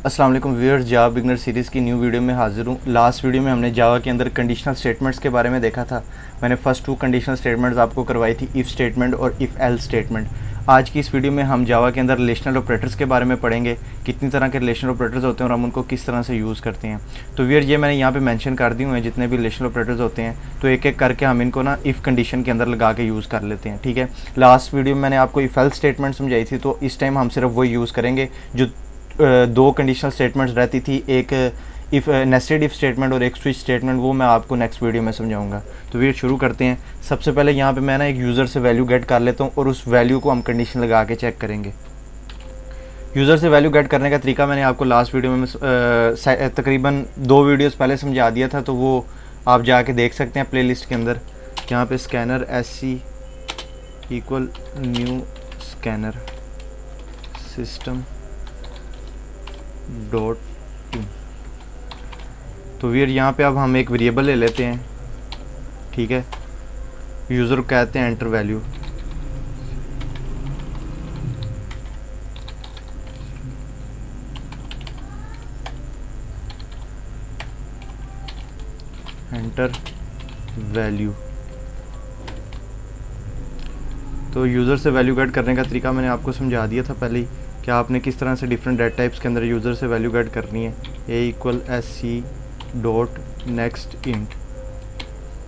अस्सलाम वालेकुम व्यूअर्स, जावा beginner series की न्यू वीडियो में हाजिर हूँ। लास्ट वीडियो में हमने जावा के अंदर कंडीशनल स्टेटमेंट्स के बारे में देखा था। मैंने फर्स्ट 2 कंडीशनल स्टेटमेंट्स आपको करवाई थी, इफ़ स्टेटमेंट और इफ़ एल्स स्टेटमेंट। आज की इस वीडियो में हम जावा के अंदर रिलेशनल ऑपरेटर्स के बारे में पढ़ेंगे, कितनी तरह के रिलेशनल ऑपरेटर्स होते हैं और हम उनको किस तरह से यूज़ करते हैं। तो व्यूअर्स, ये मैंने यहाँ पे मेंशन कर दी हुए हैं जितने भी रिलेशनल ऑपरेटर्स होते हैं, तो एक एक करके हम इनको ना इफ़ कंडीशन के अंदर लगा के यूज़ कर लेते हैं। ठीक है, लास्ट वीडियो में मैंने आपको इफ़ एल्स स्टेटमेंट समझाई थी, तो इस टाइम हम सिर्फ वही यूज़ करेंगे जो 2 कंडीशनल स्टेटमेंट्स रहती थी, एक इफ़ नेस्टेड इफ़ स्टेटमेंट और एक स्विच स्टेटमेंट। वो मैं आपको नेक्स्ट वीडियो में समझाऊंगा। तो वीडियो शुरू करते हैं। सबसे पहले यहाँ पे मैं ना एक यूज़र से वैल्यू गेट कर लेता हूँ और उस वैल्यू को हम कंडीशन लगा के चेक करेंगे। यूज़र से वैल्यू गेट करने का तरीका मैंने आपको लास्ट वीडियो में तकरीबन 2 वीडियोज़ पहले समझा दिया था, तो वो आप जाके देख सकते हैं प्ले लिस्ट के अंदर। यहाँ पर scanner SC equal new scanner system dot in. तो वीर यहाँ पे अब हम एक वेरिएबल ले लेते हैं। ठीक है, यूज़र को कहते हैं एंटर वैल्यू। Enter value. तो यूज़र से वैल्यू गेट करने का तरीका मैंने आपको समझा दिया था पहले ही कि आपने किस तरह से डिफरेंट डेटा टाइप्स के अंदर यूज़र से वैल्यू गेट करनी है। A equal SC dot next int.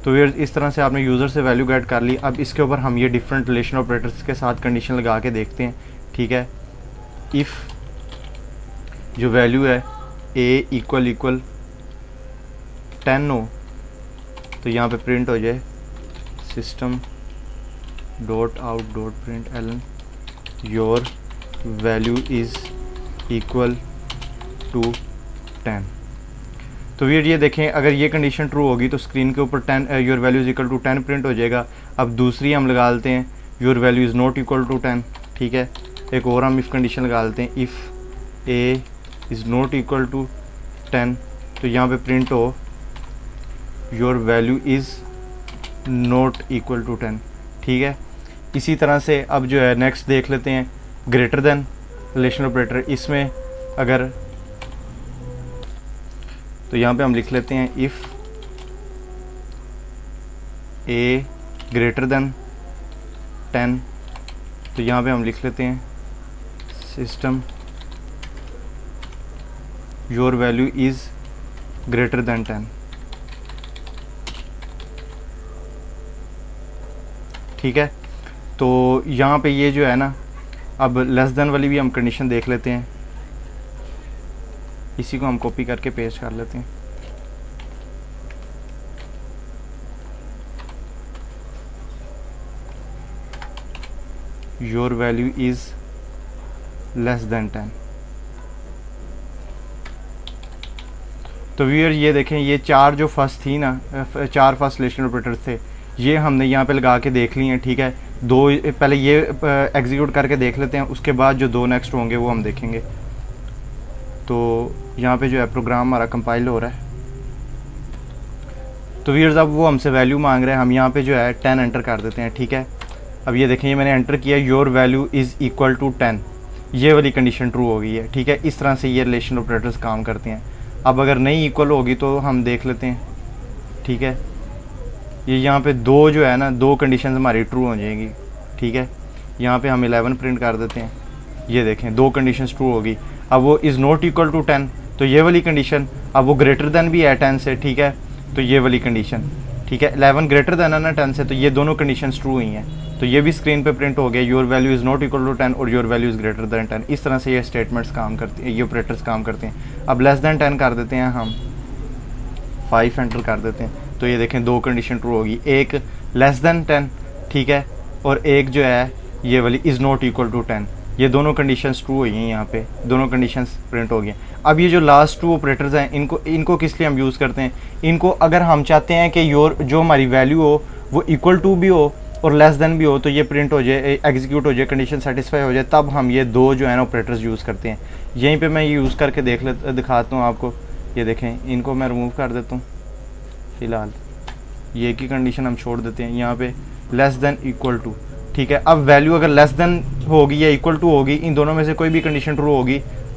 तो ये इस तरह से आपने यूज़र से वैल्यू गेट कर ली। अब इसके ऊपर हम ये डिफरेंट रिलेशन ऑपरेटर्स के साथ कंडीशन लगा के देखते हैं। ठीक है, इफ़ जो वैल्यू है A इक्वल 10 हो, तो यहाँ पे प्रिंट हो जाए system dot out dot println your value is equal to 10। तो ये देखें, अगर ये कंडीशन ट्रू होगी तो स्क्रीन के ऊपर 10 your value is equal to 10 print हो जाएगा। अब दूसरी हम लगा लेते हैं your value is not equal to 10। ठीक है, एक और हम इफ़ कंडीशन लगा लेते हैं, if A is not equal to 10, तो यहाँ पे प्रिंट हो your value is not equal to 10। ठीक है, इसी तरह से अब जो है नेक्स्ट देख लेते हैं ग्रेटर देन रिलेशनल ऑपरेटर। इसमें अगर तो यहाँ पे हम लिख लेते हैं इफ़ A ग्रेटर देन 10, तो यहाँ पे हम लिख लेते हैं system your value is greater than 10। ठीक है, तो यहाँ पे ये जो है ना, अब लेस देन वाली भी हम कंडीशन देख लेते हैं। इसी को हम कॉपी करके पेस्ट कर लेते हैं। Your value is less than 10। तो व्यूअर ये देखें, ये 4 जो फर्स्ट थी ना, 4 फर्स्ट रिलेशनल ऑपरेटर्स थे, ये हमने यहाँ पे लगा के देख लिए हैं। ठीक है, 2 पहले ये एग्जीक्यूट करके देख लेते हैं, उसके बाद जो 2 नेक्स्ट होंगे वो हम देखेंगे। तो यहाँ पे जो है प्रोग्राम हमारा कंपाइल हो रहा है। तो व्यूअर्स, अब वो हमसे वैल्यू मांग रहे हैं, हम यहाँ पे जो है 10 एंटर कर देते हैं। ठीक है, अब ये देखें, ये मैंने एंटर किया your value is equal to 10, ये वाली कंडीशन ट्रू हो गई है। ठीक है, इस तरह से ये रिलेशनल ऑपरेटर्स काम करते हैं। अब अगर नहीं इक्वल होगी तो हम देख लेते हैं। ठीक है, ये यहाँ पे 2 जो है ना, 2 कंडीशन हमारी ट्रू हो जाएंगी। ठीक है, यहाँ पे हम 11 प्रिंट कर देते हैं। ये देखें, 2 कंडीशंस ट्रू होगी। अब वो इज़ नॉट इक्वल टू 10, तो ये वाली कंडीशन। अब वो ग्रेटर देन भी है 10 से। ठीक है, तो ये वाली कंडीशन। ठीक है, 11 ग्रेटर देन है ना 10 से, तो ये दोनों कंडीशंस ट्रू हुई हैं। तो ये भी स्क्रीन पे प्रिंट हो गया your value is not equal to 10 और your value is greater than 10। इस तरह से ये स्टेटमेंट्स काम करते हैं, ये ऑपरेटर्स काम करते हैं। अब लेस देन 10 कर देते हैं, हम 5 एंटर कर देते हैं। तो ये देखें, 2 कंडीशन ट्रू होगी, एक लेस देन 10, ठीक है, और एक जो है ये वाली इज़ नॉट इक्वल टू 10। ये दोनों कंडीशंस ट्रू हुई हैं, यहाँ पे दोनों कंडीशंस प्रिंट हो गई। अब ये जो लास्ट 2 ऑपरेटर्स हैं, इनको किस लिए हम यूज़ करते हैं? इनको अगर हम चाहते हैं कि जो हमारी वैल्यू हो वो इक्वल टू भी हो और लेस देन भी हो, तो ये प्रिंट हो जाए, एग्जीक्यूट हो जाए, कंडीशन सेटिस्फाई हो जाए, तब हम ये 2 जो है ना ऑपरेटर्स यूज़ करते हैं। यहीं पे मैं ये यूज़ करके दिखाता हूँ आपको। ये देखें, इनको मैं रिमूव कर देता हूँ फ़िलहाल। ये की कंडीशन हम छोड़ देते हैं यहाँ पे लेस देन इक्वल टू। ठीक है, अब वैल्यू अगर लेस देन होगी या इक्वल टू होगी, इन दोनों में से कोई भी कंडीशन ट्रू होगी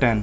10